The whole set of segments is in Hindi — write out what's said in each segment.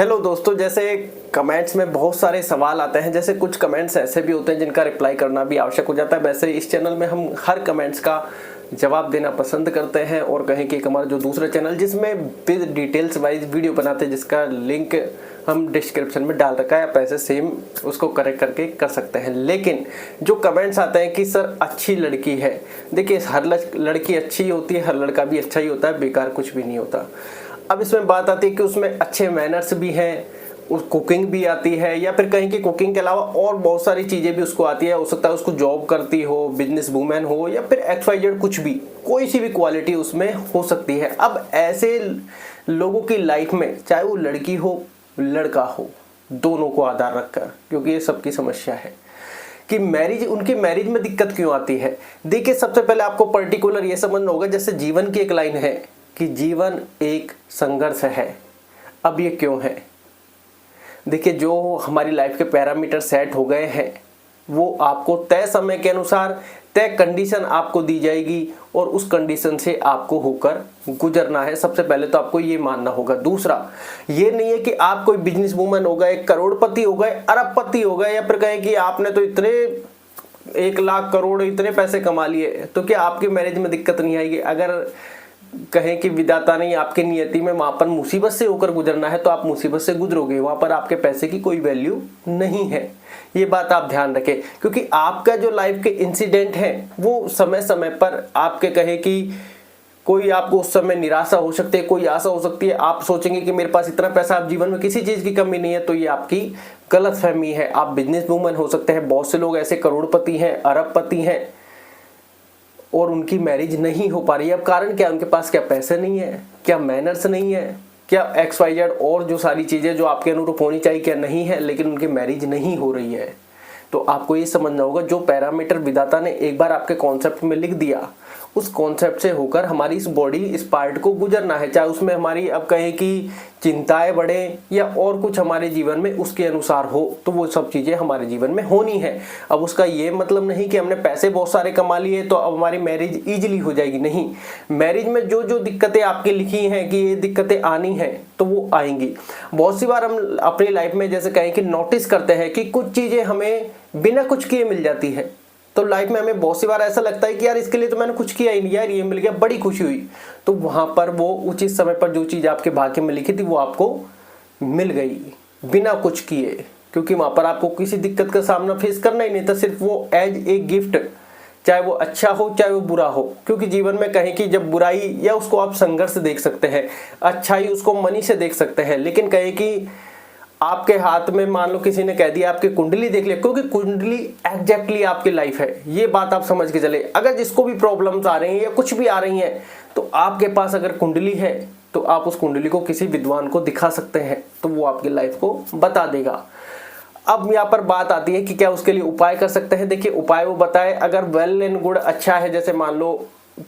हेलो दोस्तों, जैसे कमेंट्स में बहुत सारे सवाल आते हैं, जैसे कुछ कमेंट्स ऐसे भी होते हैं जिनका रिप्लाई करना भी आवश्यक हो जाता है। वैसे इस चैनल में हम हर कमेंट्स का जवाब देना पसंद करते हैं और कहें कि हमारा जो दूसरा चैनल जिसमें विद डिटेल्स वाइज वीडियो बनाते हैं, जिसका लिंक हम डिस्क्रिप्शन में डाल रखा है, आप ऐसे सेम उसको करेक्ट करके कर सकते हैं। लेकिन जो कमेंट्स आते हैं कि सर अच्छी लड़की है, देखिए हर लड़की अच्छी होती है, हर लड़का भी अच्छा ही होता है, बेकार कुछ भी नहीं होता। अब इसमें बात आती है कि उसमें अच्छे मैनर्स भी हैं, उस कुकिंग भी आती है, या फिर कहीं कि कुकिंग के अलावा और बहुत सारी चीज़ें भी उसको आती है। हो सकता है उसको जॉब करती हो, बिजनेस वूमेन हो, या फिर XYZ कुछ भी, कोई सी भी क्वालिटी उसमें हो सकती है। अब ऐसे लोगों की लाइफ में चाहे वो लड़की हो लड़का हो, दोनों को आधार रखकर, क्योंकि ये सबकी समस्या है कि उनकी मैरिज में दिक्कत क्यों आती है। देखिए, सबसे पहले आपको पर्टिकुलर ये समझना होगा, जैसे जीवन की एक लाइन है कि जीवन एक संघर्ष है। अब ये क्यों है? देखिए, जो हमारी लाइफ के पैरामीटर सेट हो गए हैं वो आपको तय समय के अनुसार तय कंडीशन आपको दी जाएगी और उस कंडीशन से आपको होकर गुजरना है। सबसे पहले तो आपको ये मानना होगा। दूसरा, ये नहीं है कि आप कोई बिजनेस वूमन हो गए, करोड़पति हो गए, अरबपति हो गए, या फिर कहें कि आपने तो इतने 1 लाख करोड़ इतने पैसे कमा लिए तो क्या आपकी मैरिज में दिक्कत नहीं आएगी। अगर कहें कि विधाता ने आपकी नियति में वहां पर मुसीबत से होकर गुजरना है तो आप मुसीबत से गुजरोगे, वहां पर आपके पैसे की कोई वैल्यू नहीं है। ये बात आप ध्यान रखें, क्योंकि आपका जो लाइफ के इंसिडेंट है वो समय समय पर आपके कहे कि कोई आपको उस समय निराशा हो सकती है, कोई आशा हो सकती है। आप सोचेंगे कि मेरे पास इतना पैसा, आप जीवन में किसी चीज की कमी नहीं है, तो ये आपकी गलत फहमी है। आप बिजनेस वूमन हो सकते हैं, बहुत से लोग ऐसे करोड़पति हैं, अरबपति हैं और उनकी मैरिज नहीं हो पा रही है। अब कारण क्या? उनके पास क्या पैसे नहीं है, क्या मैनर्स नहीं है, क्या XYZ और जो सारी चीजें जो आपके अनुरूप होनी चाहिए क्या नहीं है, लेकिन उनकी मैरिज नहीं हो रही है। तो आपको ये समझना होगा, जो पैरामीटर विधाता ने एक बार आपके कॉन्सेप्ट में लिख दिया, उस कॉन्सेप्ट से होकर हमारी इस बॉडी, इस पार्ट को गुजरना है। चाहे उसमें हमारी अब कहें कि चिंताएं बढ़े या और कुछ हमारे जीवन में उसके अनुसार हो, तो वो सब चीजें हमारे जीवन में होनी है। अब उसका ये मतलब नहीं कि हमने पैसे बहुत सारे कमा लिए तो अब हमारी मैरिज इजीली हो जाएगी, नहीं। मैरिज में जो जो दिक्कतें आपकी लिखी हैं कि ये दिक्कतें आनी है तो वो आएंगी। बहुत सी बार हम अपनी लाइफ में जैसे कहें कि नोटिस करते हैं कि कुछ चीजें हमें बिना कुछ किए मिल जाती है, तो लाइफ में हमें बहुत सी बार ऐसा लगता है कि यार इसके लिए तो मैंने कुछ किया ही नहीं, यार ये मिल गया, बड़ी खुशी हुई। तो वहां पर वो उचित समय पर जो चीज आपके भाग्य में लिखी थी वो आपको मिल गई बिना कुछ किए, क्योंकि वहां पर आपको किसी दिक्कत का सामना फेस करना ही नहीं था। सिर्फ वो एज ए गिफ्ट, चाहे वो अच्छा हो चाहे वो बुरा हो, क्योंकि जीवन में कहें कि जब बुराई या उसको आप संघर्ष देख सकते हैं, अच्छाई उसको मनी से देख सकते हैं, लेकिन कहें कि आपके हाथ में मान लो किसी ने कह दिया आपकी कुंडली देख ले, क्योंकि कुंडली एग्जैक्टली आपकी लाइफ है, ये बात आप समझ के चले। अगर जिसको भी प्रॉब्लम्स आ रही हैं या कुछ भी आ रही हैं, तो आपके पास अगर कुंडली है तो आप उस कुंडली को किसी विद्वान को दिखा सकते हैं, तो वो आपकी लाइफ को बता देगा। अब यहाँ पर बात आती है कि क्या उसके लिए उपाय कर सकते हैं। देखिए, उपाय वो बताए, अगर वेल एंड गुड अच्छा है, जैसे मान लो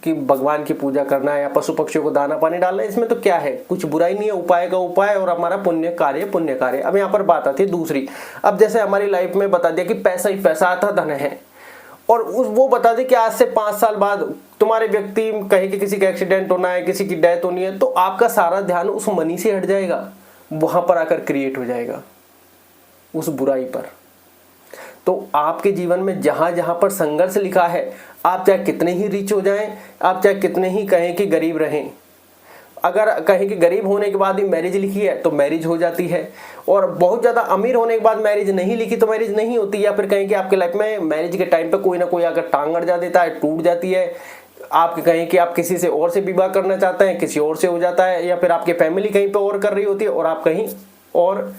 कि भगवान की पूजा करना है या पशु पक्षियों को दाना पानी डालना है, इसमें तो क्या है, कुछ बुराई नहीं है। उपाय का उपाय और हमारा पुण्य कार्य। अब यहाँ पर बात आती है दूसरी। अब जैसे हमारी लाइफ में बता दिया कि पैसा ही पैसा आता, धन है, और वो बता दे कि आज से 5 साल बाद तुम्हारे व्यक्ति कहे कि किसी का एक्सीडेंट होना है, किसी की डेथ होनी है, तो आपका सारा ध्यान उस मनी से हट जाएगा, वहां पर आकर क्रिएट हो जाएगा उस बुराई पर। तो आपके जीवन में जहां जहां पर संघर्ष लिखा है, आप चाहे कितने ही रिच हो जाएं, आप चाहे कितने ही कहें कि गरीब रहें, अगर कहें कि गरीब होने के बाद भी मैरिज लिखी है तो मैरिज हो जाती है, और बहुत ज़्यादा अमीर होने के बाद मैरिज नहीं लिखी तो मैरिज नहीं होती। या फिर कहें कि आपके लाइफ में मैरिज के टाइम पे कोई ना कोई आकर टांग अड़ जा देता है, टूट जाती है। आप कहें कि आप किसी से और से विवाह करना चाहते हैं, किसी और से हो जाता है, या फिर आपकी फैमिली कहीं पे और कर रही होती है और आप कहीं और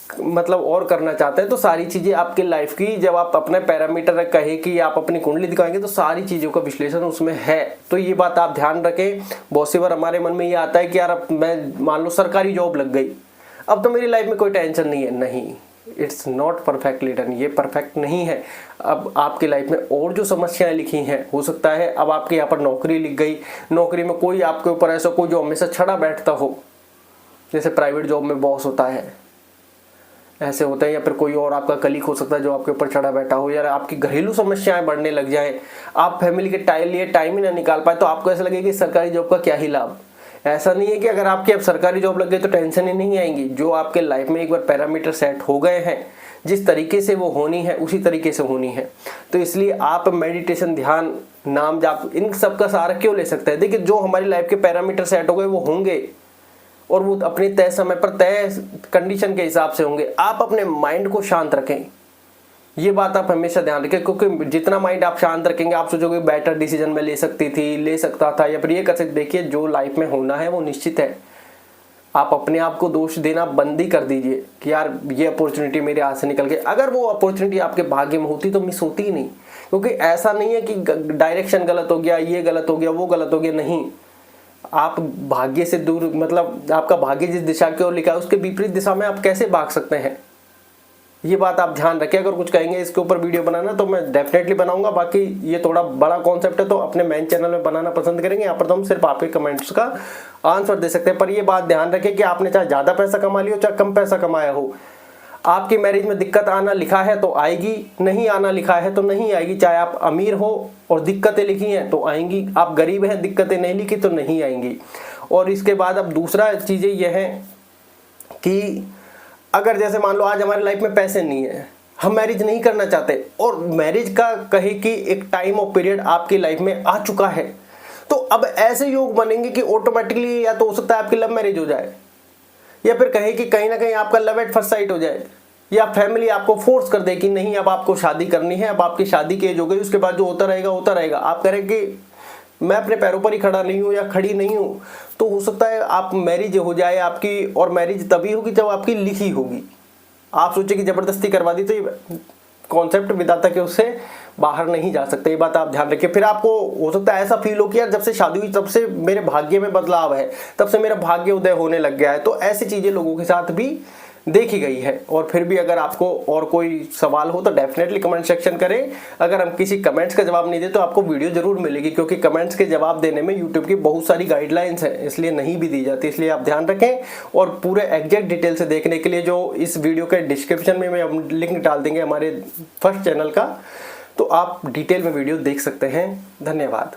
और करना चाहते हैं। तो सारी चीजें आपके लाइफ की, जब आप अपने पैरामीटर कहे कि आप अपनी कुंडली दिखाएंगे तो सारी चीजों का विश्लेषण उसमें है। तो ये बात आप ध्यान रखें। बहुत सी बार हमारे मन में ये आता है कि यार अब मैं मान लो सरकारी जॉब लग गई, अब तो मेरी लाइफ में कोई टेंशन नहीं है। नहीं, इट्स नॉट परफेक्टली डन, ये परफेक्ट नहीं है। अब आपकी लाइफ में और जो समस्याएं लिखी हैं, हो सकता है अब आपके यहाँ पर नौकरी लिख गई, नौकरी में कोई आपके ऊपर ऐसा कोई जो हमेशा छड़ा बैठता हो, जैसे प्राइवेट जॉब में बॉस होता है, ऐसे होता है, या फिर कोई और आपका कलीग हो सकता है जो आपके ऊपर चढ़ा बैठा हो, या आपकी घरेलू समस्याएं बढ़ने लग जाए, आप फैमिली के लिए टाइम ही ना निकाल पाए, तो आपको ऐसा लगे कि सरकारी जॉब का क्या ही लाभ। ऐसा नहीं है कि अगर आपकी अब सरकारी जॉब लग गई तो टेंशन ही नहीं आएंगी। जो आपके लाइफ में एक बार पैरामीटर सेट हो गए हैं, जिस तरीके से वो होनी है उसी तरीके से होनी है। तो इसलिए आप मेडिटेशन, ध्यान, नाम जाप, इन सब का सहारा क्यों ले सकते हैं। देखिए, जो हमारी लाइफ के पैरामीटर सेट हो गए वो होंगे और वो अपने तय समय पर तय कंडीशन के हिसाब से होंगे। आप अपने माइंड को शांत रखें, ये बात आप हमेशा ध्यान रखें, क्योंकि जितना माइंड आप शांत रखेंगे आप सोचोगे बेटर डिसीजन मैं ले सकती थी, ले सकता था, या फिर ये कर सकते। देखिए, जो लाइफ में होना है वो निश्चित है। आप अपने आप को दोष देना बंद ही कर दीजिए कि यार ये अपॉर्चुनिटी मेरे हाथ से निकल गई। अगर वो अपॉर्चुनिटी आपके भाग्य में होती तो मिस होती ही नहीं, क्योंकि ऐसा नहीं है कि डायरेक्शन गलत हो गया, ये गलत हो गया, वो गलत हो गया, नहीं। आप भाग्य से दूर, मतलब आपका भाग्य जिस दिशा की ओर लिखा है उसके विपरीत दिशा में आप कैसे भाग सकते हैं, ये बात आप ध्यान रखें। अगर कुछ कहेंगे इसके ऊपर वीडियो बनाना तो मैं डेफिनेटली बनाऊंगा। बाकी ये थोड़ा बड़ा कॉन्सेप्ट है तो अपने मेन चैनल में बनाना पसंद करेंगे। यहाँ पर तो हम सिर्फ आपके कमेंट्स का आंसर दे सकते हैं। पर ये बात ध्यान रखें कि आपने चाहे ज़्यादा पैसा कमा लिया हो चाहे कम पैसा कमाया हो, आपकी मैरिज में दिक्कत आना लिखा है तो आएगी, नहीं आना लिखा है तो नहीं आएगी। चाहे आप अमीर हो और दिक्कतें लिखी हैं तो आएंगी, आप गरीब हैं दिक्कतें नहीं लिखी तो नहीं आएंगी। और इसके बाद अब दूसरा चीज़ें यह है कि अगर जैसे मान लो आज हमारी लाइफ में पैसे नहीं है, हम मैरिज नहीं करना चाहते और मैरिज का कहे कि एक टाइम और पीरियड आपकी लाइफ में आ चुका है, तो अब ऐसे योग बनेंगे कि ऑटोमेटिकली या तो हो सकता है आपकी लव मैरिज हो जाए, या फिर कहे कि कहीं ना कहीं आपका लव एट फर्स्ट साइट हो जाए, या फैमिली आपको फोर्स कर दे कि नहीं अब आपको शादी करनी है, अब आपकी शादी की एज हो गई, उसके बाद जो होता रहेगा होता रहेगा। आप करें कि मैं अपने पैरों पर ही खड़ा नहीं हूँ या खड़ी नहीं हूँ, तो हो सकता है आप मैरिज हो जाए आपकी, और मैरिज तभी होगी जब आपकी लिखी होगी। आप सोचे कि जबरदस्ती करवा दी तो ये कॉन्सेप्ट विधाता के उससे बाहर नहीं जा सकते, ये बात आप ध्यान रखिए। फिर आपको हो सकता है ऐसा फील हो कि यार जब से शादी हुई तब से मेरे भाग्य में बदलाव है, तब से मेरा भाग्य उदय होने लग गया है। तो ऐसी चीजें लोगों के साथ भी देखी गई है। और फिर भी अगर आपको और कोई सवाल हो तो डेफिनेटली कमेंट सेक्शन करें। अगर हम किसी कमेंट्स का जवाब नहीं दे तो आपको वीडियो जरूर मिलेगी, क्योंकि कमेंट्स के जवाब देने में यूट्यूब की बहुत सारी गाइडलाइंस हैं, इसलिए नहीं भी दी जाती। इसलिए आप ध्यान रखें। और पूरे एग्जैक्ट डिटेल से देखने के लिए जो इस वीडियो के डिस्क्रिप्शन में हम लिंक डाल देंगे हमारे फर्स्ट चैनल का, तो आप डिटेल में वीडियो देख सकते हैं। धन्यवाद।